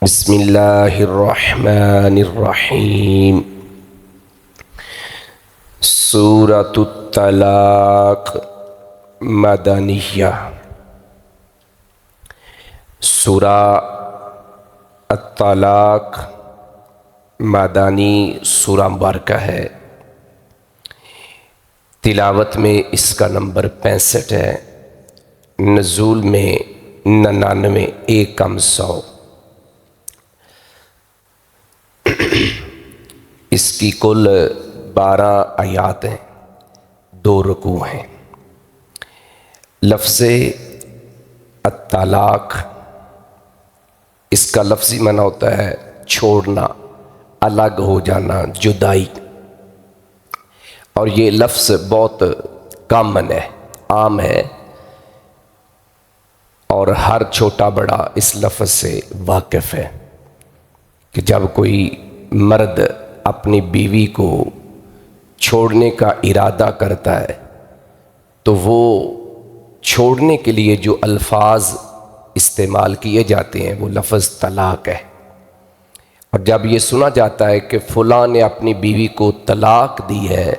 بسم اللہ الرحمن الرحیم۔ سورۃ الطلاق مدنیہ۔ سورہ الطلاق مدنی سورہ مبارکہ ہے۔ تلاوت میں اس کا نمبر 65 ہے، نزول میں 99، ایک کم 100۔ اس کی کل 12 آیات ہیں، 2 رکوع ہیں۔ لفظ الطلاق، اس کا لفظی معنی ہوتا ہے چھوڑنا، الگ ہو جانا، جدائی۔ اور یہ لفظ بہت کامن ہے، عام ہے، اور ہر چھوٹا بڑا اس لفظ سے واقف ہے کہ جب کوئی مرد اپنی بیوی کو چھوڑنے کا ارادہ کرتا ہے تو وہ چھوڑنے کے لیے جو الفاظ استعمال کیے جاتے ہیں وہ لفظ طلاق ہے۔ اور جب یہ سنا جاتا ہے کہ فلاں نے اپنی بیوی کو طلاق دی ہے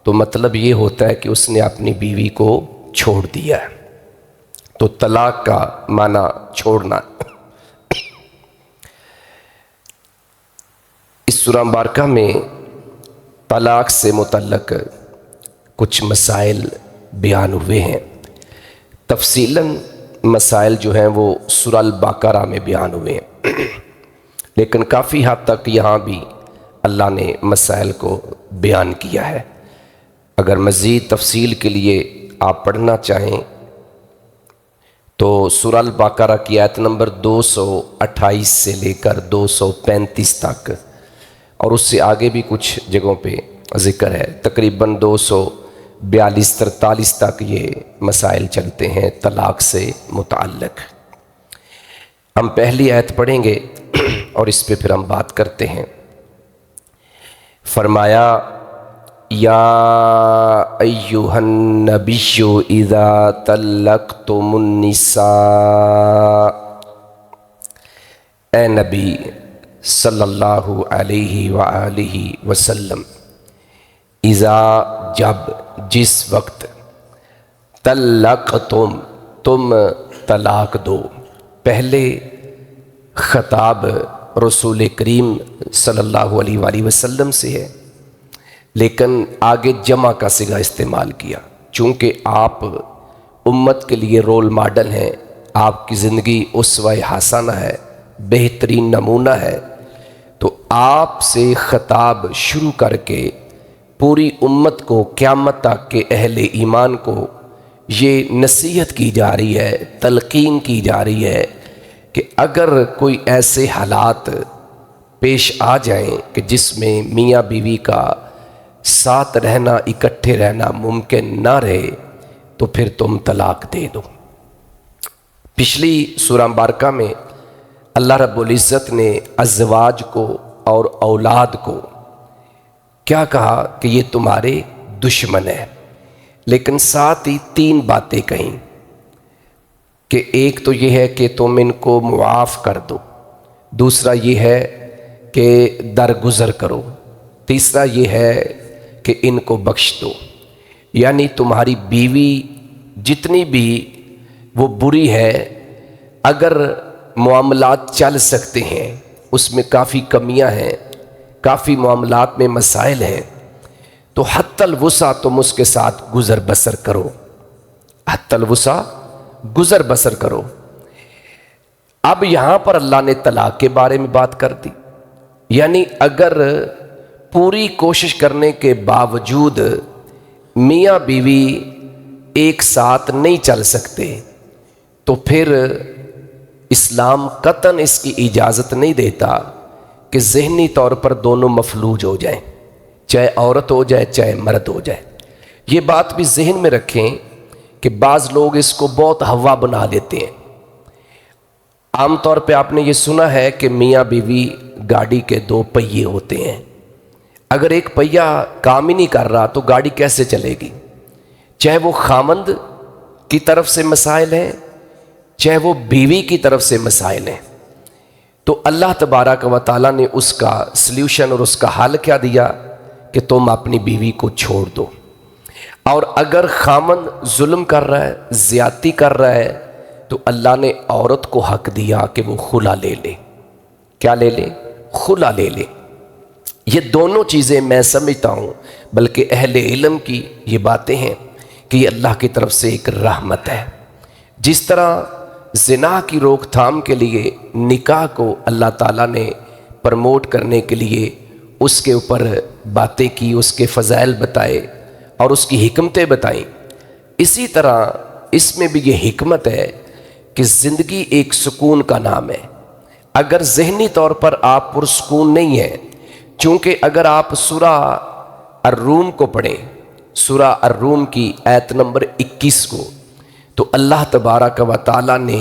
تو مطلب یہ ہوتا ہے کہ اس نے اپنی بیوی کو چھوڑ دیا ہے۔ تو طلاق کا معنی چھوڑنا۔ اس سورہ مبارکہ میں طلاق سے متعلق کچھ مسائل بیان ہوئے ہیں۔ تفصیلاً مسائل جو ہیں وہ سورہ البقرہ میں بیان ہوئے ہیں، لیکن کافی حد تک یہاں بھی اللہ نے مسائل کو بیان کیا ہے۔ اگر مزید تفصیل کے لیے آپ پڑھنا چاہیں تو سورہ البقرہ کی آیت نمبر 228 سے لے کر 235 تک، اور اس سے آگے بھی کچھ جگہوں پہ ذکر ہے، تقریباً 242-43 تک یہ مسائل چلتے ہیں طلاق سے متعلق۔ ہم پہلی آیت پڑھیں گے اور اس پہ پھر ہم بات کرتے ہیں۔ فرمایا یا ایھا النبی اذا طلقتم النساء، اے نبی صلی اللہ علیہ وآلہ وسلم، اذا جب، جس وقت، طلقتم تم طلاق دو۔ پہلے خطاب رسول کریم صلی اللہ علیہ وآلہ وسلم سے ہے، لیکن آگے جمع کا صیغہ استعمال کیا، چونکہ آپ امت کے لیے رول ماڈل ہیں، آپ کی زندگی اسوہ حسنہ ہے، بہترین نمونہ ہے، تو آپ سے خطاب شروع کر کے پوری امت کو، قیامت تک کے اہل ایمان کو یہ نصیحت کی جا رہی ہے، تلقین کی جا رہی ہے کہ اگر کوئی ایسے حالات پیش آ جائیں کہ جس میں میاں بیوی کا ساتھ رہنا، اکٹھے رہنا ممکن نہ رہے تو پھر تم طلاق دے دو۔ پچھلی سورہ مبارکہ میں اللہ رب العزت نے ازواج کو اور اولاد کو کیا کہا کہ یہ تمہارے دشمن ہے، لیکن ساتھ ہی 3 باتیں کہیں کہ ایک تو یہ ہے کہ تم ان کو معاف کر دو، دوسرا یہ ہے کہ درگزر کرو، تیسرا یہ ہے کہ ان کو بخش دو۔ یعنی تمہاری بیوی جتنی بھی وہ بری ہے، اگر معاملات چل سکتے ہیں، اس میں کافی کمیاں ہیں، کافی معاملات میں مسائل ہیں، تو حتی الوسع تم اس کے ساتھ گزر بسر کرو، حتی الوسع گزر بسر کرو۔ اب یہاں پر اللہ نے طلاق کے بارے میں بات کر دی، یعنی اگر پوری کوشش کرنے کے باوجود میاں بیوی ایک ساتھ نہیں چل سکتے تو پھر اسلام قطعاً اس کی اجازت نہیں دیتا کہ ذہنی طور پر دونوں مفلوج ہو جائیں، چاہے عورت ہو جائے چاہے مرد ہو جائے۔ یہ بات بھی ذہن میں رکھیں کہ بعض لوگ اس کو بہت ہوا بنا لیتے ہیں۔ عام طور پہ آپ نے یہ سنا ہے کہ میاں بیوی گاڑی کے 2 پہیے ہوتے ہیں، اگر ایک پہیہ کام ہی نہیں کر رہا تو گاڑی کیسے چلے گی؟ چاہے وہ خامند کی طرف سے مسائل ہیں، چاہے وہ بیوی کی طرف سے مسائل ہیں۔ تو اللہ تبارک و تعالیٰ نے اس کا سلیوشن اور اس کا حل کیا دیا کہ تم اپنی بیوی کو چھوڑ دو، اور اگر خامند ظلم کر رہا ہے، زیادتی کر رہا ہے، تو اللہ نے عورت کو حق دیا کہ وہ خلا لے لے۔ کیا لے لے؟ خلا لے لے۔ یہ دونوں چیزیں میں سمجھتا ہوں، بلکہ اہل علم کی یہ باتیں ہیں کہ یہ اللہ کی طرف سے ایک رحمت ہے۔ جس طرح زنا کی روک تھام کے لیے نکاح کو اللہ تعالیٰ نے پرموٹ کرنے کے لیے اس کے اوپر باتیں کی، اس کے فضائل بتائے اور اس کی حکمتیں بتائیں، اسی طرح اس میں بھی یہ حکمت ہے کہ زندگی ایک سکون کا نام ہے۔ اگر ذہنی طور پر آپ پرسکون نہیں ہیں، چونکہ اگر آپ سورہ الروم کو پڑھیں، سورہ الروم کی آیت نمبر 21 کو، تو اللہ تبارک و تعالیٰ نے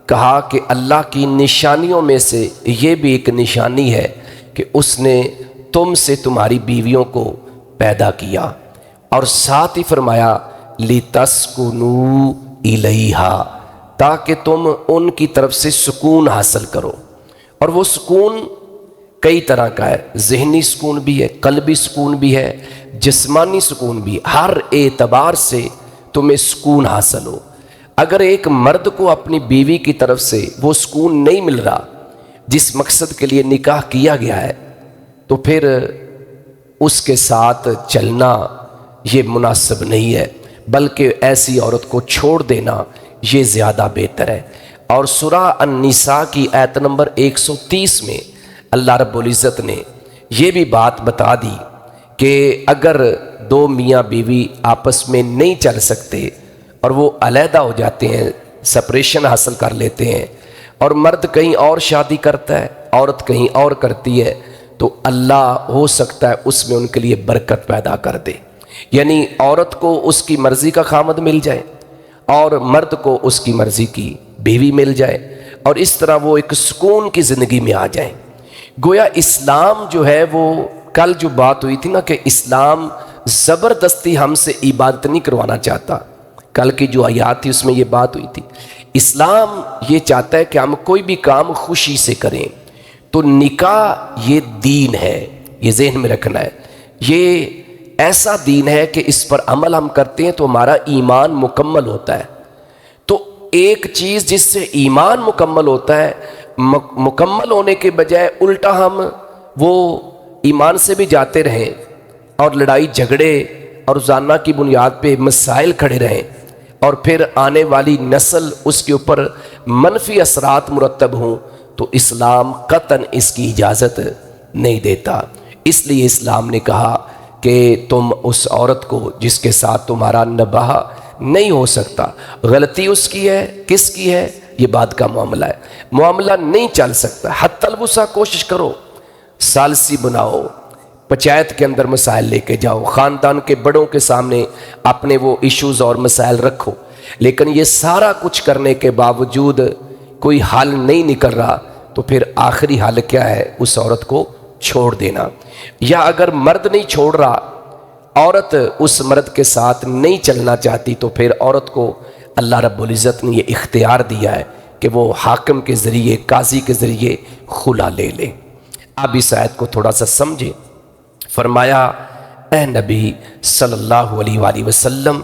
کہا کہ اللہ کی نشانیوں میں سے یہ بھی ایک نشانی ہے کہ اس نے تم سے تمہاری بیویوں کو پیدا کیا، اور ساتھ ہی فرمایا لِتَسْكُنُوا إِلَيْهَا، تاکہ تم ان کی طرف سے سکون حاصل کرو۔ اور وہ سکون کئی طرح کا ہے، ذہنی سکون بھی ہے، قلبی سکون بھی ہے، جسمانی سکون بھی ہے، ہر اعتبار سے تمہیں سکون حاصل ہو۔ اگر ایک مرد کو اپنی بیوی کی طرف سے وہ سکون نہیں مل رہا جس مقصد کے لیے نکاح کیا گیا ہے، تو پھر اس کے ساتھ چلنا یہ مناسب نہیں ہے، بلکہ ایسی عورت کو چھوڑ دینا یہ زیادہ بہتر ہے۔ اور سورہ النساء کی آیت نمبر 130 میں اللہ رب العزت نے یہ بھی بات بتا دی کہ اگر دو میاں بیوی آپس میں نہیں چل سکتے اور وہ علیحدہ ہو جاتے ہیں، سپریشن حاصل کر لیتے ہیں، اور مرد کہیں اور شادی کرتا ہے، عورت کہیں اور کرتی ہے، تو اللہ ہو سکتا ہے اس میں ان کے لیے برکت پیدا کر دے، یعنی عورت کو اس کی مرضی کا خامد مل جائے اور مرد کو اس کی مرضی کی بیوی مل جائے، اور اس طرح وہ ایک سکون کی زندگی میں آ جائیں۔ گویا اسلام جو ہے، وہ کل جو بات ہوئی تھی نا کہ اسلام زبردستی ہم سے عبادت نہیں کروانا چاہتا، کل کی جو آیات تھی اس میں یہ بات ہوئی تھی، اسلام یہ چاہتا ہے کہ ہم کوئی بھی کام خوشی سے کریں۔ تو نکاح یہ دین ہے، یہ ذہن میں رکھنا ہے، یہ ایسا دین ہے کہ اس پر عمل ہم کرتے ہیں تو ہمارا ایمان مکمل ہوتا ہے۔ تو ایک چیز جس سے ایمان مکمل ہوتا ہے، مکمل ہونے کے بجائے الٹا ہم وہ ایمان سے بھی جاتے رہیں اور لڑائی جھگڑے اور روزانہ کی بنیاد پہ مسائل کھڑے رہیں، اور پھر آنے والی نسل اس کے اوپر منفی اثرات مرتب ہوں، تو اسلام قطعاً اس کی اجازت نہیں دیتا۔ اس لیے اسلام نے کہا کہ تم اس عورت کو جس کے ساتھ تمہارا نباہ نہیں ہو سکتا، غلطی اس کی ہے، کس کی ہے، یہ بات کا معاملہ ہے، معاملہ نہیں چل سکتا، حتی الوسع کوشش کرو، ثالثی بناؤ، پنچایت کے اندر مسائل لے کے جاؤ، خاندان کے بڑوں کے سامنے اپنے وہ ایشوز اور مسائل رکھو، لیکن یہ سارا کچھ کرنے کے باوجود کوئی حل نہیں نکل رہا، تو پھر آخری حل کیا ہے؟ اس عورت کو چھوڑ دینا۔ یا اگر مرد نہیں چھوڑ رہا، عورت اس مرد کے ساتھ نہیں چلنا چاہتی، تو پھر عورت کو اللہ رب العزت نے یہ اختیار دیا ہے کہ وہ حاکم کے ذریعے، قاضی کے ذریعے خلا لے لے۔ اب اس آیت کو تھوڑا سا سمجھیں۔ فرمایا اے نبی صلی اللہ علیہ وآلہ وسلم،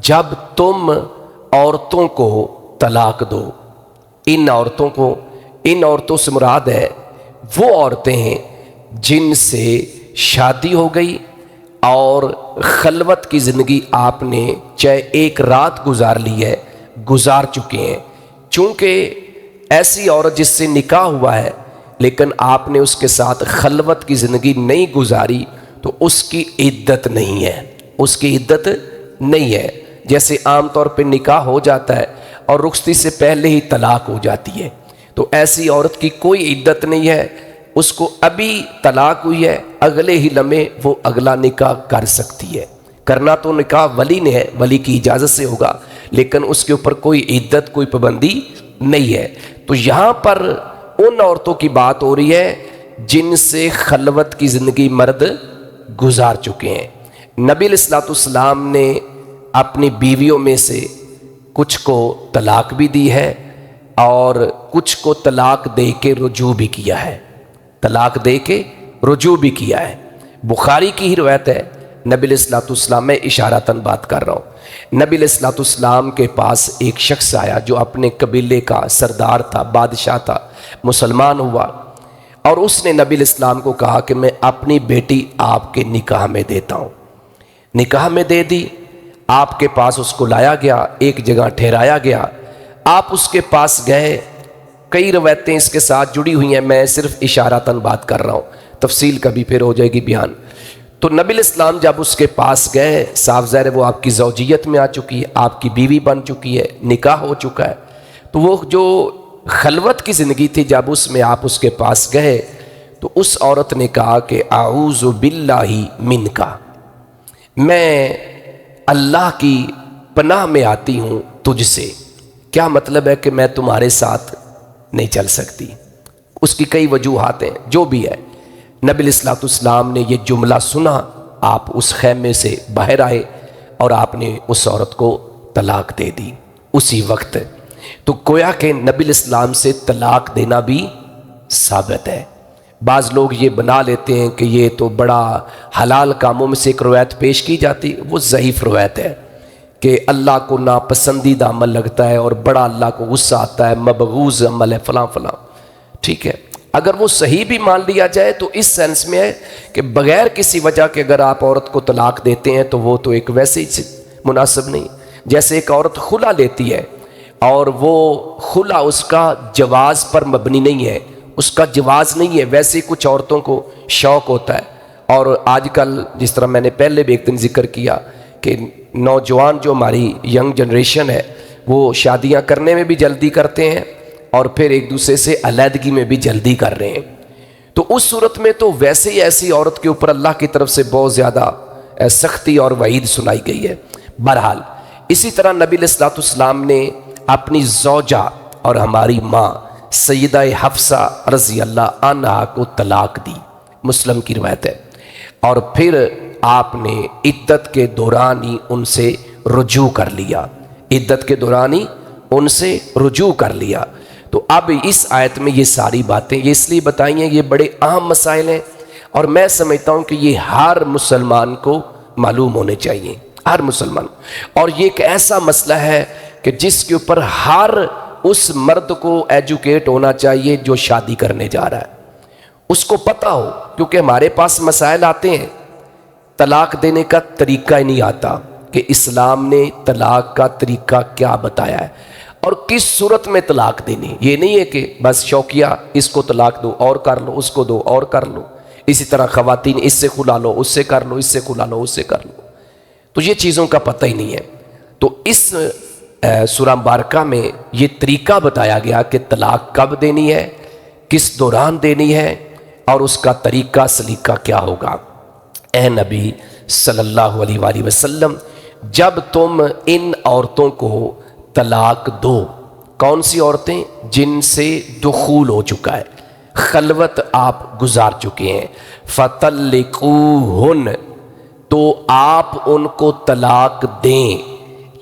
جب تم عورتوں کو طلاق دو، ان عورتوں سے مراد ہے وہ عورتیں ہیں جن سے شادی ہو گئی اور خلوت کی زندگی آپ نے چاہے ایک رات گزار لی ہے، گزار چکے ہیں۔ چونکہ ایسی عورت جس سے نکاح ہوا ہے لیکن آپ نے اس کے ساتھ خلوت کی زندگی نہیں گزاری، تو اس کی عدت نہیں ہے، اس کی عدت نہیں ہے۔ جیسے عام طور پہ نکاح ہو جاتا ہے اور رخصتی سے پہلے ہی طلاق ہو جاتی ہے، تو ایسی عورت کی کوئی عدت نہیں ہے، اس کو ابھی طلاق ہوئی ہے، اگلے ہی لمحے وہ اگلا نکاح کر سکتی ہے۔ کرنا تو نکاح ولی نے ہے، ولی کی اجازت سے ہوگا، لیکن اس کے اوپر کوئی عدت، کوئی پابندی نہیں ہے۔ تو یہاں پر ان عورتوں کی بات ہو رہی ہے جن سے خلوت کی زندگی مرد گزار چکے ہیں۔ نبی علیہ الصلوۃ والسلام نے اپنی بیویوں میں سے کچھ کو طلاق بھی دی ہے، اور کچھ کو طلاق دے کے رجوع بھی کیا ہے، طلاق دے کے رجوع بھی کیا ہے۔ بخاری کی ہی روایت ہے، نبی علیہ الصلوۃ والسلام، میں اشارتاً بات کر رہا ہوں، نبی علیہ الصلوۃ والسلام کے پاس ایک شخص آیا جو اپنے قبیلے کا سردار تھا، بادشاہ تھا، مسلمان ہوا، اور اس نے نبی علیہ السلام کو کہا کہ میں اپنی بیٹی آپ کے نکاح میں دیتا ہوں۔ نکاح میں دے دی، آپ کے پاس اس کو لایا گیا، ایک جگہ ٹھہرایا گیا، آپ اس کے پاس گئے۔ کئی روایتیں اس کے ساتھ جڑی ہوئی ہیں، میں صرف اشارتاً بات کر رہا ہوں، تفصیل کبھی پھر ہو جائے گی بیان۔ تو نبی علیہ السلام جب اس کے پاس گئے، صاف ظاہر ہے وہ آپ کی زوجیت میں آ چکی ہے، آپ کی بیوی بن چکی ہے، نکاح ہو چکا ہے، تو وہ جو خلوت کی زندگی تھی، جب اس میں آپ اس کے پاس گئے تو اس عورت نے کہا کہ اعوذ باللہ منکا، میں اللہ کی پناہ میں آتی ہوں تجھ سے۔ کیا مطلب ہے کہ میں تمہارے ساتھ نہیں چل سکتی، اس کی کئی وجوہات ہیں، جو بھی ہے۔ نبی علیہ الصلوۃ والسلام نے یہ جملہ سنا، آپ اس خیمے سے باہر آئے اور آپ نے اس عورت کو طلاق دے دی اسی وقت۔ تو گویا کہ نبی علیہ السلام سے طلاق دینا بھی ثابت ہے۔ بعض لوگ یہ بنا لیتے ہیں کہ یہ تو بڑا حلال کاموں میں سے ایک روایت پیش کی جاتی، وہ ضعیف روایت ہے کہ اللہ کو ناپسندیدہ عمل لگتا ہے اور بڑا اللہ کو غصہ آتا ہے، مبغوض عمل ہے فلاں فلاں، ٹھیک ہے۔ اگر وہ صحیح بھی مان لیا جائے تو اس سینس میں ہے کہ بغیر کسی وجہ کے اگر آپ عورت کو طلاق دیتے ہیں تو وہ تو ایک ویسے ہی مناسب نہیں، جیسے ایک عورت خلا لیتی ہے اور وہ خلا اس کا جواز پر مبنی نہیں ہے، اس کا جواز نہیں ہے، ویسے ہی کچھ عورتوں کو شوق ہوتا ہے۔ اور آج کل جس طرح میں نے پہلے بھی ایک دن ذکر کیا کہ نوجوان جو ہماری ینگ جنریشن ہے وہ شادیاں کرنے میں بھی جلدی کرتے ہیں اور پھر ایک دوسرے سے علیحدگی میں بھی جلدی کر رہے ہیں، تو اس صورت میں تو ویسے ہی ایسی عورت کے اوپر اللہ کی طرف سے بہت زیادہ سختی اور وعید سنائی گئی ہے۔ بہرحال اسی طرح نبی علیہ الصلوۃ والسلام نے اپنی زوجہ اور ہماری ماں سیدہ حفصہ رضی اللہ عنہا کو طلاق دی، مسلم کی روایت ہے، اور پھر آپ نے عدت کے دوران ہی ان سے رجوع کر لیا، عدت کے دوران ہی ان سے رجوع کر لیا۔ تو اب اس آیت میں یہ ساری باتیں یہ اس لیے بتائی ہیں، یہ بڑے اہم مسائل ہیں اور میں سمجھتا ہوں کہ یہ ہر مسلمان کو معلوم ہونے چاہیے، ہر مسلمان، اور یہ ایک ایسا مسئلہ ہے کہ جس کے اوپر ہر اس مرد کو ایجوکیٹ ہونا چاہیے جو شادی کرنے جا رہا ہے، اس کو پتہ ہو، کیونکہ ہمارے پاس مسائل آتے ہیں، طلاق دینے کا طریقہ ہی نہیں آتا کہ اسلام نے طلاق کا طریقہ کیا بتایا ہے اور کس صورت میں طلاق دینی۔ یہ نہیں ہے کہ بس شوقیہ اس کو طلاق دو اور کر لو، اس کو دو اور کر لو، اسی طرح خواتین اس سے کھلا لو، اس سے کر لو، اس سے کھلا لو، اس سے کر لو، تو یہ چیزوں کا پتہ ہی نہیں ہے۔ تو اس سورہ مبارکہ میں یہ طریقہ بتایا گیا کہ طلاق کب دینی ہے، کس دوران دینی ہے اور اس کا طریقہ سلیقہ کیا ہوگا۔ اے نبی صلی اللہ علیہ وآلہ وسلم، جب تم ان عورتوں کو طلاق دو، کون سی عورتیں؟ جن سے دخول ہو چکا ہے، خلوت آپ گزار چکے ہیں، فَطَلِّقُوهُنَّ، تو آپ ان کو طلاق دیں،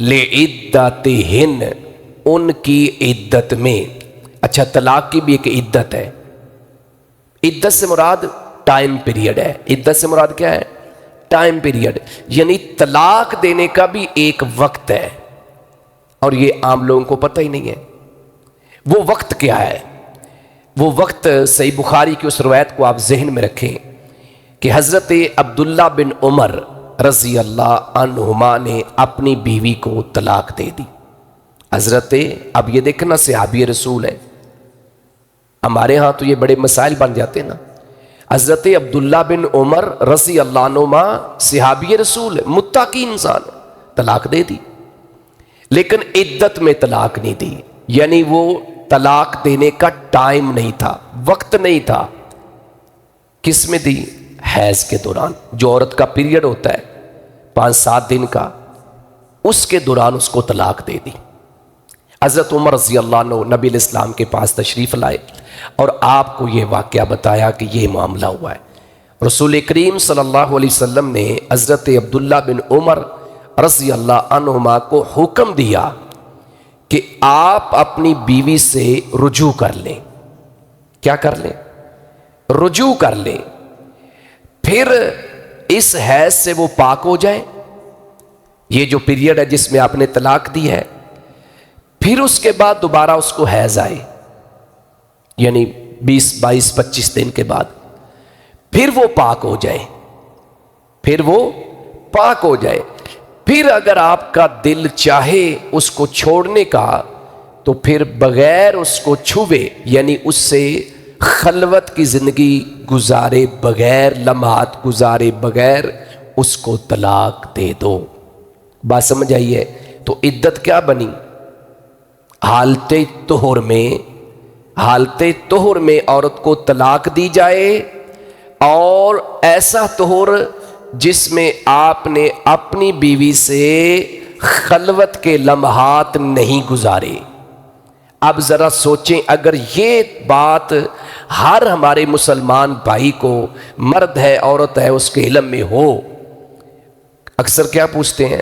لِعِدَّتِهِنَّ، ان کی عدت میں۔ اچھا، طلاق کی بھی ایک عدت ہے، عدت سے مراد ٹائم پیریڈ ہے، عدت سے مراد کیا ہے؟ ٹائم پیریڈ، یعنی طلاق دینے کا بھی ایک وقت ہے، اور یہ عام لوگوں کو پتہ ہی نہیں ہے۔ وہ وقت کیا ہے؟ وہ وقت صحیح بخاری کی اس روایت کو آپ ذہن میں رکھیں کہ حضرت عبداللہ بن عمر رضی اللہ عنہما نے اپنی بیوی کو طلاق دے دی۔ حضرت، اب یہ دیکھنا صحابی رسول ہے، ہمارے ہاں تو یہ بڑے مسائل بن جاتے ہیں نا۔ حضرت عبداللہ بن عمر رضی اللہ عنہما صحابی رسول، متقی انسان، طلاق دے دی، لیکن عدت میں طلاق نہیں دی، یعنی وہ طلاق دینے کا ٹائم نہیں تھا، وقت نہیں تھا۔ کس میں دی؟ حیض کے دوران، جو عورت کا پیریڈ ہوتا ہے 5-7 دن کا، اس کے دوران اس کو طلاق دے دی۔ حضرت عمر رضی اللہ عنہ نبی علیہ السلام کے پاس تشریف لائے اور آپ کو یہ واقعہ بتایا کہ یہ معاملہ ہوا ہے۔ رسول کریم صلی اللہ علیہ وسلم نے حضرت عبداللہ بن عمر رضی اللہ عنہما کو حکم دیا کہ آپ اپنی بیوی سے رجوع کر لیں. کیا کر لیں؟ رجوع کر لیں. پھر اس حیض سے وہ پاک ہو جائیں. یہ جو پیریڈ ہے جس میں آپ نے طلاق دی ہے، پھر اس کے بعد دوبارہ اس کو حیض آئے، یعنی 20 22 25 دن کے بعد پھر وہ پاک ہو جائے. پھر وہ پاک ہو جائے. پھر اگر آپ کا دل چاہے اس کو چھوڑنے کا تو پھر بغیر اس کو چھوے، یعنی اس سے خلوت کی زندگی گزارے بغیر، لمحات گزارے بغیر اس کو طلاق دے دو. بات سمجھ آئی ہے؟ تو عدت کیا بنی؟ حالت طہر میں عورت کو طلاق دی جائے، اور ایسا طہر جس میں آپ نے اپنی بیوی سے خلوت کے لمحات نہیں گزارے. اب ذرا سوچیں، اگر یہ بات ہر ہمارے مسلمان بھائی کو، مرد ہے عورت ہے، اس کے علم میں ہو. اکثر کیا پوچھتے ہیں؟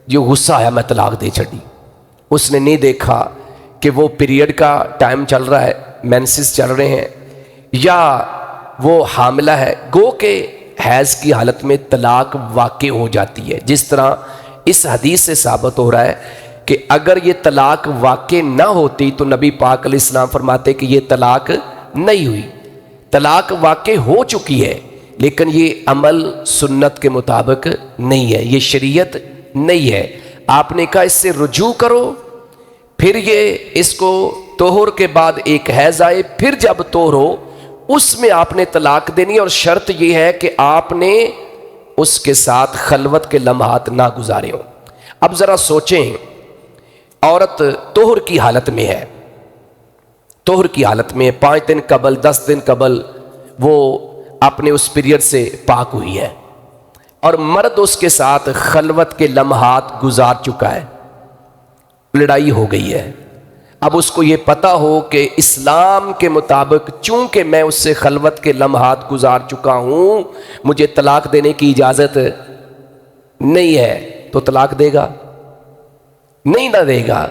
جو غصہ آیا میں طلاق دے چھڑی. اس نے نہیں دیکھا کہ وہ پیریڈ کا ٹائم چل رہا ہے، مینسز چل رہے ہیں، یا وہ حاملہ ہے. گو کہ حیض کی حالت میں طلاق واقع ہو جاتی ہے. جس طرح اس حدیث سے ثابت ہو رہا ہے کہ اگر یہ طلاق واقع نہ ہوتی تو نبی پاک علیہ السلام فرماتے کہ یہ طلاق نہیں ہوئی. طلاق واقع ہو چکی ہے، لیکن یہ عمل سنت کے مطابق نہیں ہے، یہ شریعت نہیں ہے. آپ نے کہا اس سے رجوع کرو، پھر یہ اس کو طہر کے بعد ایک حیض آئے، پھر جب طہر ہو اس میں آپ نے طلاق دینی، اور شرط یہ ہے کہ آپ نے اس کے ساتھ خلوت کے لمحات نہ گزارے ہوں. اب ذرا سوچیں، عورت طہر کی حالت میں ہے، طہر کی حالت میں 5 دن قبل 10 دن قبل وہ اپنے اس پیریڈ سے پاک ہوئی ہے، اور مرد اس کے ساتھ خلوت کے لمحات گزار چکا ہے، لڑائی ہو گئی ہے. اب اس کو یہ پتا ہو کہ اسلام کے مطابق چونکہ میں اس سے خلوت کے لمحات گزار چکا ہوں، مجھے طلاق دینے کی اجازت نہیں ہے، تو طلاق دے گا؟ نہیں نہ دے گا.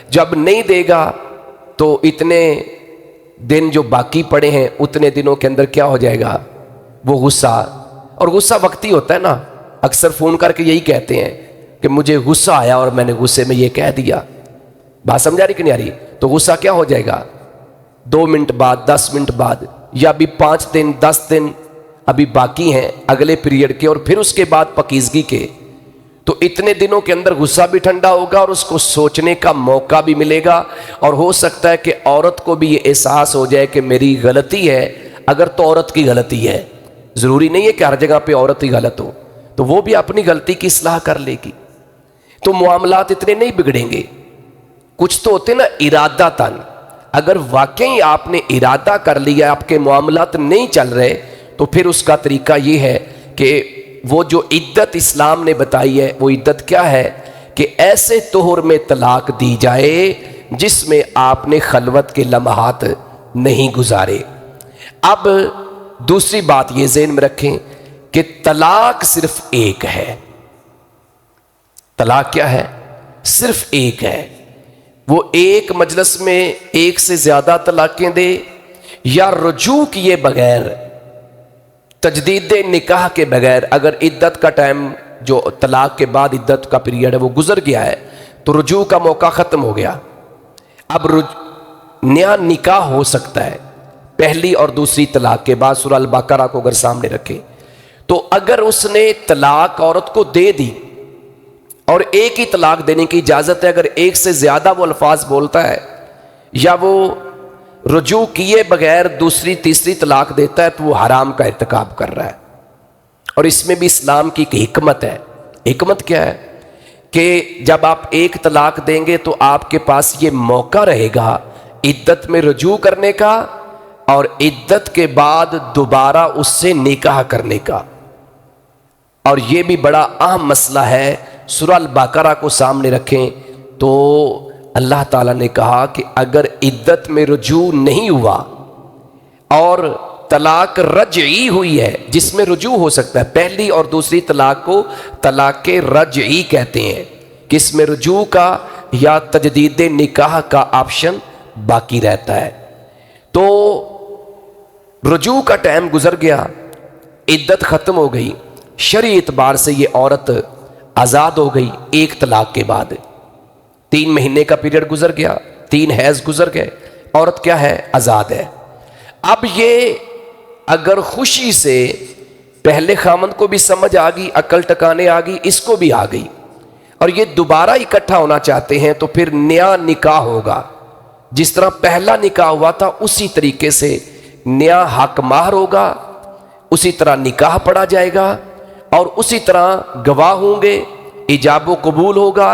جب نہیں دے گا تو اتنے دن جو باقی پڑے ہیں اتنے دنوں کے اندر کیا ہو جائے گا؟ وہ غصہ، اور غصہ وقتی ہوتا ہے نا. اکثر فون کر کے یہی کہتے ہیں کہ مجھے غصہ آیا اور میں نے غصے میں یہ کہہ دیا. بات سمجھا رہی کہ نہیں آ رہی؟ تو غصہ کیا ہو جائے گا؟ 2 منٹ بعد، 10 منٹ بعد، یا ابھی 5 دن 10 دن ابھی باقی ہیں اگلے پیریڈ کے، اور پھر اس کے بعد پاکیزگی کے. تو اتنے دنوں کے اندر غصہ بھی ٹھنڈا ہوگا اور اس کو سوچنے کا موقع بھی ملے گا، اور ہو سکتا ہے کہ عورت کو بھی یہ احساس ہو جائے کہ میری غلطی ہے. اگر تو عورت کی غلطی ہے، ضروری نہیں ہے کہ ہر جگہ پہ عورت ہی غلط ہو، تو وہ بھی اپنی غلطی کی اصلاح کر لے گی. تو معاملات اتنے نہیں بگڑیں گے. کچھ تو ہوتے نا ارادہ تن، اگر واقعی آپ نے ارادہ کر لیا، آپ کے معاملات نہیں چل رہے، تو پھر اس کا طریقہ یہ ہے کہ وہ جو عدت اسلام نے بتائی ہے، وہ عدت کیا ہے کہ ایسے طہر میں طلاق دی جائے جس میں آپ نے خلوت کے لمحات نہیں گزارے. اب دوسری بات یہ ذہن میں رکھیں کہ طلاق صرف ایک ہے. طلاق کیا ہے؟ صرف ایک ہے. وہ ایک مجلس میں ایک سے زیادہ طلاقیں دے، یا رجوع کیے بغیر، تجدید نکاح کے بغیر. اگر عدت کا ٹائم جو طلاق کے بعد عدت کا پیریڈ ہے وہ گزر گیا ہے تو رجوع کا موقع ختم ہو گیا. اب نیا نکاح ہو سکتا ہے پہلی اور دوسری طلاق کے بعد. سورہ البقرہ کو اگر سامنے رکھیں تو اگر اس نے طلاق عورت کو دے دی، اور ایک ہی طلاق دینے کی اجازت ہے، اگر ایک سے زیادہ وہ الفاظ بولتا ہے یا وہ رجوع کیے بغیر دوسری تیسری طلاق دیتا ہے، تو وہ حرام کا ارتکاب کر رہا ہے. اور اس میں بھی اسلام کی ایک حکمت ہے. حکمت کیا ہے کہ جب آپ ایک طلاق دیں گے تو آپ کے پاس یہ موقع رہے گا عدت میں رجوع کرنے کا، اور عدت کے بعد دوبارہ اس سے نکاح کرنے کا. اور یہ بھی بڑا اہم مسئلہ ہے. سورہ البقرہ کو سامنے رکھیں تو اللہ تعالیٰ نے کہا کہ اگر عدت میں رجوع نہیں ہوا اور طلاق رجعی ہوئی ہے، جس میں رجوع ہو سکتا ہے، پہلی اور دوسری طلاق کو طلاق رجعی کہتے ہیں، کہ اس میں رجوع کا یا تجدید نکاح کا آپشن باقی رہتا ہے۔ تو رجوع کا ٹائم گزر گیا، عدت ختم ہو گئی، شرعی اعتبار سے یہ عورت آزاد ہو گئی ایک طلاق کے بعد۔ 3 مہینے کا پیریڈ گزر گیا، 3 حیض گزر گئے، عورت کیا ہے؟ آزاد ہے۔ اب یہ اگر خوشی سے پہلے خامند کو بھی سمجھ آ گئی، عقل ٹکانے آ گئی، اس کو بھی آ گئی، اور یہ دوبارہ اکٹھا ہونا چاہتے ہیں، تو پھر نیا نکاح ہوگا۔ جس طرح پہلا نکاح ہوا تھا اسی طریقے سے نیا حق مہر ہوگا، اسی طرح نکاح پڑھا جائے گا، اور اسی طرح گواہ ہوں گے، ایجاب و قبول ہوگا،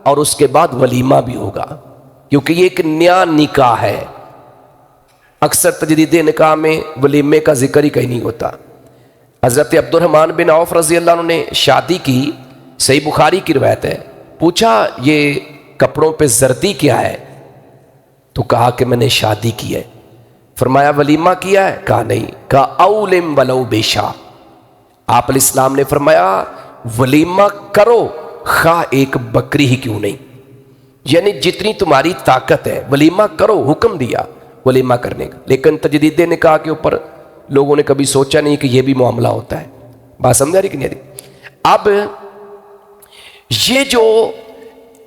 اور اس کے بعد ولیمہ بھی ہوگا، کیونکہ یہ ایک نیا نکاح ہے۔ اکثر تجدید نکاح میں ولیمے کا ذکر ہی کہیں نہیں ہوتا۔ حضرت عبد الرحمن بن عوف رضی اللہ عنہ نے شادی کی، صحیح بخاری کی روایت ہے، پوچھا یہ کپڑوں پہ زردی کیا ہے؟ تو کہا کہ میں نے شادی کی ہے۔ فرمایا ولیمہ کیا ہے؟ کہا نہیں۔ کہا اولم ولو بیشا، آپ علیہ السلام نے فرمایا ولیمہ کرو خواہ ایک بکری ہی کیوں نہیں، یعنی جتنی تمہاری طاقت ہے ولیمہ کرو، حکم دیا ولیمہ کرنے کا۔ لیکن تجدید نکاح کے اوپر لوگوں نے کبھی سوچا نہیں کہ یہ بھی معاملہ ہوتا ہے۔ بات سمجھا رہی کہ نہیں؟ اب یہ جو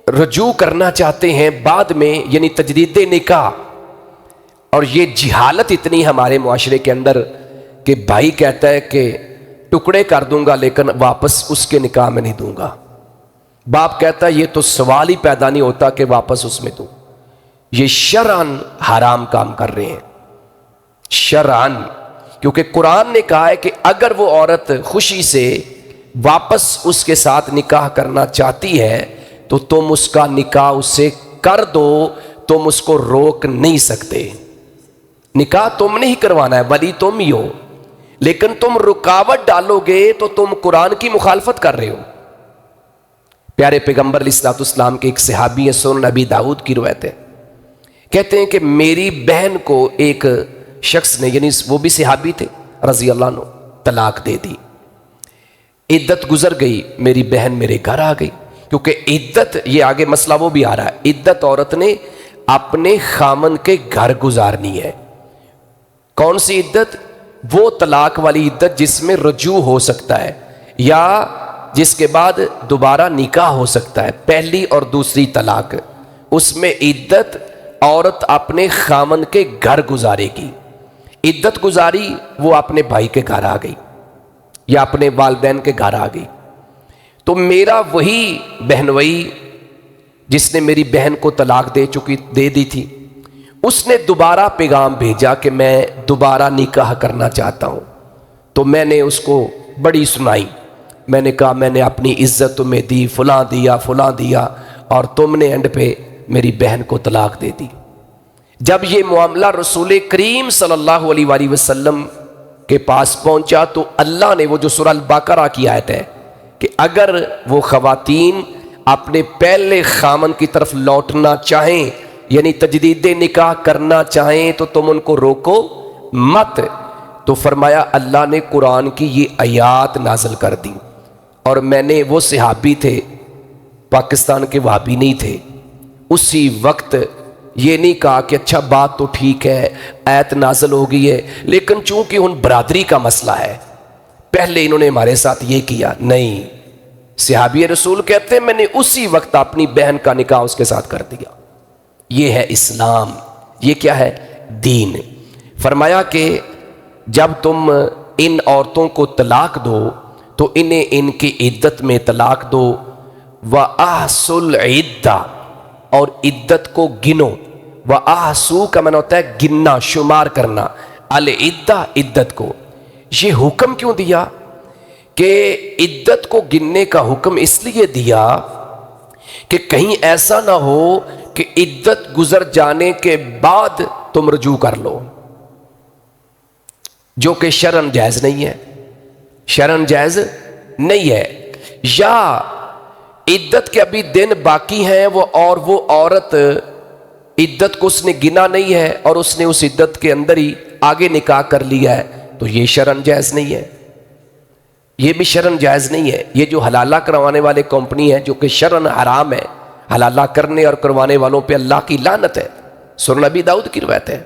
رجوع کرنا چاہتے ہیں بعد میں، یعنی تجدید نکاح، اور یہ جہالت اتنی ہمارے معاشرے کے اندر کہ بھائی کہتا ہے کہ ٹکڑے کر دوں گا لیکن واپس اس کے نکاح میں نہیں دوں گا، باپ کہتا ہے یہ تو سوال ہی پیدا نہیں ہوتا کہ واپس اس میں دوں۔ یہ شرعاً حرام کام کر رہے ہیں، شرعاً، کیونکہ قرآن نے کہا ہے کہ اگر وہ عورت خوشی سے واپس اس کے ساتھ نکاح کرنا چاہتی ہے تو تم اس کا نکاح اس سے کر دو، تم اس کو روک نہیں سکتے۔ نکاح تم نے ہی کروانا ہے، ولی تم ہی ہو، لیکن تم رکاوٹ ڈالو گے تو تم قرآن کی مخالفت کر رہے ہو۔ پیارے پیغمبر علیہ الصلوۃ والسلام کے ایک صحابی ہیں، سنن نبی داؤد کی روایت ہے، کہتے ہیں کہ میری بہن کو ایک شخص نے، یعنی وہ بھی صحابی تھے رضی اللہ عنہ، طلاق دے دی۔ عدت گزر گئی، میری بہن میرے گھر آ گئی، کیونکہ عدت، یہ آگے مسئلہ وہ بھی آ رہا ہے، عدت عورت نے اپنے خامن کے گھر گزارنی ہے۔ کون سی عدت؟ وہ طلاق والی عدت جس میں رجوع ہو سکتا ہے یا جس کے بعد دوبارہ نکاح ہو سکتا ہے، پہلی اور دوسری طلاق، اس میں عدت عورت اپنے خامن کے گھر گزارے گی۔ عدت گزاری، وہ اپنے بھائی کے گھر آ گئی یا اپنے والدین کے گھر آ گئی، تو میرا وہی بہنوئی جس نے میری بہن کو طلاق دے دی تھی، اس نے دوبارہ پیغام بھیجا کہ میں دوبارہ نکاح کرنا چاہتا ہوں۔ تو میں نے اس کو بڑی سنائی، میں نے کہا میں نے اپنی عزت تمہیں دی، فلاں دیا، اور تم نے اینڈ پہ میری بہن کو طلاق دے دی۔ جب یہ معاملہ رسول کریم صلی اللہ علیہ وآلہ وسلم کے پاس پہنچا تو اللہ نے وہ جو سورہ البقرہ کی آیت ہے کہ اگر وہ خواتین اپنے پہلے خامن کی طرف لوٹنا چاہیں، یعنی تجدید نکاح کرنا چاہیں، تو تم ان کو روکو مت۔ تو فرمایا اللہ نے قرآن کی یہ آیات نازل کر دی، اور میں نے، وہ صحابی تھے، پاکستان کے وہابی نہیں تھے، اسی وقت یہ نہیں کہا کہ اچھا بات تو ٹھیک ہے، آیت نازل ہو گئی ہے، لیکن چونکہ ان برادری کا مسئلہ ہے پہلے انہوں نے ہمارے ساتھ یہ کیا، نہیں۔ صحابی رسول کہتے ہیں میں نے اسی وقت اپنی بہن کا نکاح اس کے ساتھ کر دیا۔ یہ ہے اسلام، یہ کیا ہے؟ دین۔ فرمایا کہ جب تم ان عورتوں کو طلاق دو تو انہیں ان کی عدت میں طلاق دو، وَأَحْصُوا الْعِدَّةَ، اور عدت کو گنو۔ وَأَحْصُوا کا معنی ہوتا ہے گننا، شمار کرنا، العدہ، عدت کو۔ یہ حکم کیوں دیا کہ عدت کو گننے کا حکم اس لیے دیا کہ کہیں ایسا نہ ہو کہ عدت گزر جانے کے بعد تم رجوع کر لو، جو کہ شرعاً جائز نہیں ہے، شرعاً جائز نہیں ہے، یا عدت کے ابھی دن باقی ہیں اور وہ عورت عدت کو اس نے گنا نہیں ہے اور اس نے اس عدت کے اندر ہی آگے نکاح کر لیا ہے، تو یہ شرعاً جائز نہیں ہے، یہ بھی شرعاً جائز نہیں ہے۔ یہ جو حلالہ کروانے والے کمپنی ہے جو کہ شرعاً حرام ہے، حلالہ کرنے اور کروانے والوں پہ اللہ کی لعنت ہے، سورہ نبی داؤد کی روایت ہے۔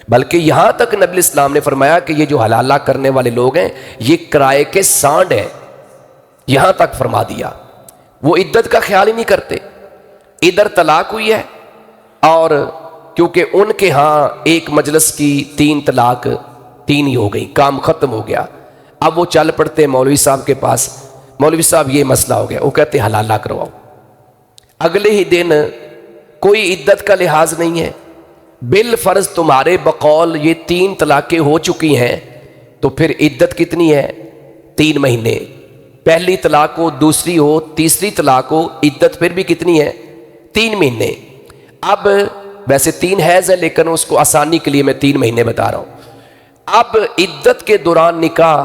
بلکہ یہاں تک نبی اسلام نے فرمایا کہ یہ جو حلالہ کرنے والے لوگ ہیں یہ کرائے کے سانڈ ہیں، یہاں تک فرما دیا۔ وہ عدت کا خیال ہی نہیں کرتے۔ ادھر طلاق ہوئی ہے اور کیونکہ ان کے ہاں ایک مجلس کی 3 طلاق 3 ہی ہو گئی، کام ختم ہو گیا۔ اب وہ چل پڑتے ہیں مولوی صاحب کے پاس، مولوی صاحب یہ مسئلہ ہو گیا، وہ کہتے ہیں حلالہ کرواؤ۔ اگلے ہی دن کوئی عدت کا لحاظ نہیں ہے، بالفرض تمہارے بقول یہ 3 طلاقیں ہو چکی ہیں تو پھر عدت کتنی ہے؟ 3 مہینے۔ پہلی طلاق ہو، دوسری ہو، تیسری طلاق ہو، عدت پھر بھی کتنی ہے؟ 3 مہینے۔ اب ویسے 3 حیض ہے لیکن اس کو آسانی کے لیے میں 3 مہینے بتا رہا ہوں۔ اب عدت کے دوران نکاح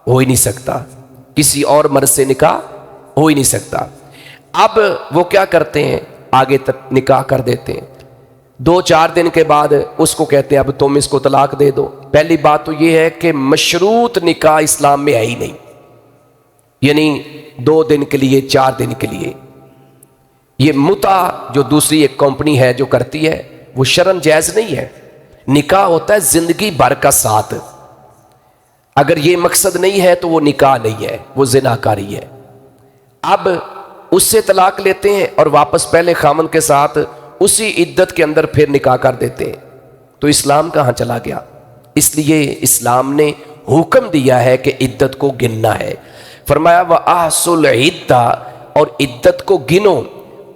ہو ہی نہیں سکتا، کسی اور مرد سے نکاح ہو ہی نہیں سکتا۔ اب وہ کیا کرتے ہیں؟ آگے تک نکاح کر دیتے ہیں۔ 2-4 دن کے بعد اس کو کہتے ہیں اب تم اس کو طلاق دے دو۔ پہلی بات تو یہ ہے کہ مشروط نکاح اسلام میں ہے ہی نہیں، یعنی 2 دن کے لیے، 4 دن کے لیے۔ یہ متع جو دوسری ایک کمپنی ہے جو کرتی ہے وہ شرعاً جائز نہیں ہے۔ نکاح ہوتا ہے زندگی بھر کا ساتھ، اگر یہ مقصد نہیں ہے تو وہ نکاح نہیں ہے، وہ زناکاری ہے۔ اب اس سے طلاق لیتے ہیں اور واپس پہلے خامن کے ساتھ اسی عدت کے اندر پھر نکاح کر دیتے ہیں، تو اسلام کہاں چلا گیا؟ اس لیے اسلام نے حکم دیا ہے کہ عدت کو گننا ہے۔ فرمایا وَأَحْصُوا الْعِدَّةَ، اور عدت کو گنو،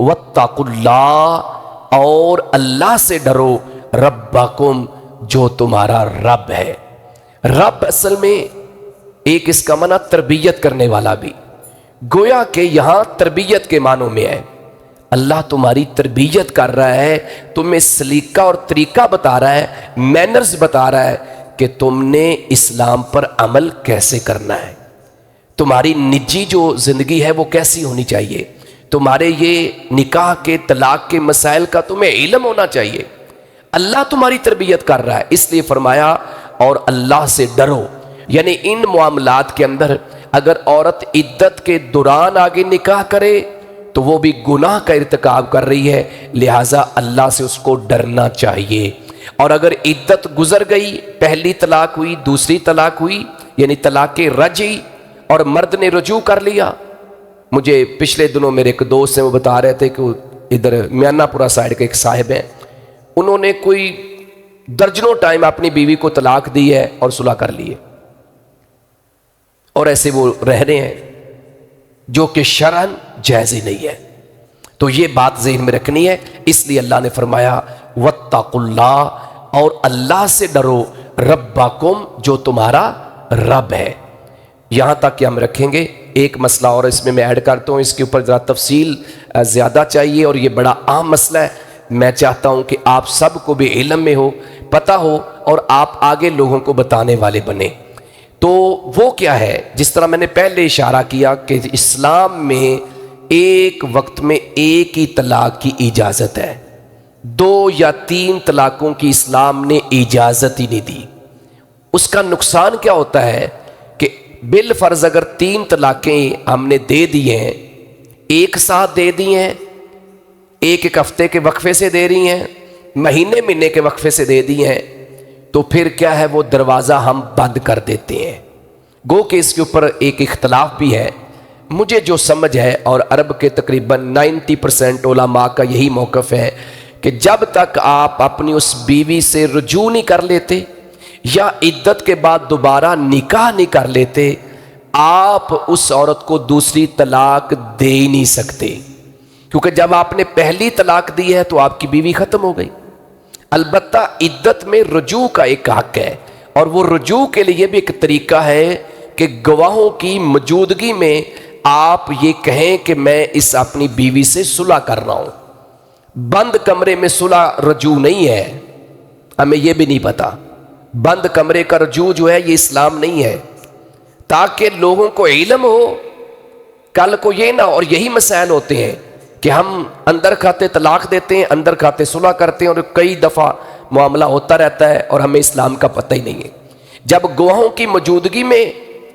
وَاتَّقُوا اللَّهَ، اور اللہ سے ڈرو، ربکم، جو تمہارا رب ہے۔ رب اصل میں ایک اس کا معنی تربیت کرنے والا بھی، گویا کہ یہاں تربیت کے معنوں میں ہے۔ اللہ تمہاری تربیت کر رہا ہے، تمہیں سلیقہ اور طریقہ بتا رہا ہے، مینرز بتا رہا ہے کہ تم نے اسلام پر عمل کیسے کرنا ہے، تمہاری نجی جو زندگی ہے وہ کیسی ہونی چاہیے، تمہارے یہ نکاح کے طلاق کے مسائل کا تمہیں علم ہونا چاہیے۔ اللہ تمہاری تربیت کر رہا ہے، اس لیے فرمایا اور اللہ سے ڈرو۔ یعنی ان معاملات کے اندر اگر عورت عدت کے دوران آگے نکاح کرے تو وہ بھی گناہ کا ارتکاب کر رہی ہے، لہٰذا اللہ سے اس کو ڈرنا چاہیے۔ اور اگر عدت گزر گئی، پہلی طلاق ہوئی، دوسری طلاق ہوئی، یعنی طلاق رجعی، اور مرد نے رجوع کر لیا۔ مجھے پچھلے دنوں میرے ایک دوست ہیں، وہ بتا رہے تھے کہ ادھر میانہ پورہ سائڈ کے ایک صاحب ہیں، انہوں نے کوئی درجنوں ٹائم اپنی بیوی کو طلاق دی ہے اور صلح کر لی ہے، اور ایسے وہ رہ رہے ہیں، جو کہ شرعاً جائز ہی نہیں ہے۔ تو یہ بات ذہن میں رکھنی ہے، اس لیے اللہ نے فرمایا واتقوا اللہ، اور اللہ سے ڈرو، ربکم، جو تمہارا رب ہے۔ یہاں تک کہ ہم رکھیں گے۔ ایک مسئلہ اور اس میں ایڈ کرتا ہوں، اس کے اوپر ذرا تفصیل زیادہ چاہیے اور یہ بڑا اہم مسئلہ ہے، میں چاہتا ہوں کہ آپ سب کو بھی علم میں ہو، پتہ ہو، اور آپ آگے لوگوں کو بتانے والے بنیں۔ تو وہ کیا ہے؟ جس طرح میں نے پہلے اشارہ کیا کہ اسلام میں ایک وقت میں ایک ہی طلاق کی اجازت ہے، 2 یا 3 طلاقوں کی اسلام نے اجازت ہی نہیں دی۔ اس کا نقصان کیا ہوتا ہے کہ بالفرض اگر 3 طلاقیں ہم نے دے دی ہیں، ایک ساتھ دے دی ہیں، ایک ہفتے کے وقفے سے دے رہی ہیں، مہینے کے وقفے سے دے دی ہیں، تو پھر کیا ہے، وہ دروازہ ہم بند کر دیتے ہیں۔ گو کہ اس کے اوپر ایک اختلاف بھی ہے، مجھے جو سمجھ ہے، اور عرب کے تقریباً 90% علماء کا یہی موقف ہے کہ جب تک آپ اپنی اس بیوی سے رجوع نہیں کر لیتے یا عدت کے بعد دوبارہ نکاح نہیں کر لیتے، آپ اس عورت کو دوسری طلاق دے ہی نہیں سکتے، کیونکہ جب آپ نے پہلی طلاق دی ہے تو آپ کی بیوی ختم ہو گئی۔ البتہ عدت میں رجوع کا ایک حق ہے، اور وہ رجوع کے لیے بھی ایک طریقہ ہے کہ گواہوں کی موجودگی میں آپ یہ کہیں کہ میں اس اپنی بیوی سے صلح کر رہا ہوں۔ بند کمرے میں صلح رجوع نہیں ہے، ہمیں یہ بھی نہیں پتا۔ بند کمرے کا رجوع جو ہے یہ اسلام نہیں ہے، تاکہ لوگوں کو علم ہو، کل کو یہ نہ، اور یہی مسائل ہوتے ہیں کہ ہم اندر کھاتے طلاق دیتے ہیں، اندر کھاتے صلح کرتے ہیں، اور کئی دفعہ معاملہ ہوتا رہتا ہے اور ہمیں اسلام کا پتہ ہی نہیں ہے۔ جب گواہوں کی موجودگی میں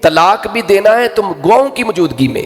طلاق بھی دینا ہے تو گواہوں کی موجودگی میں،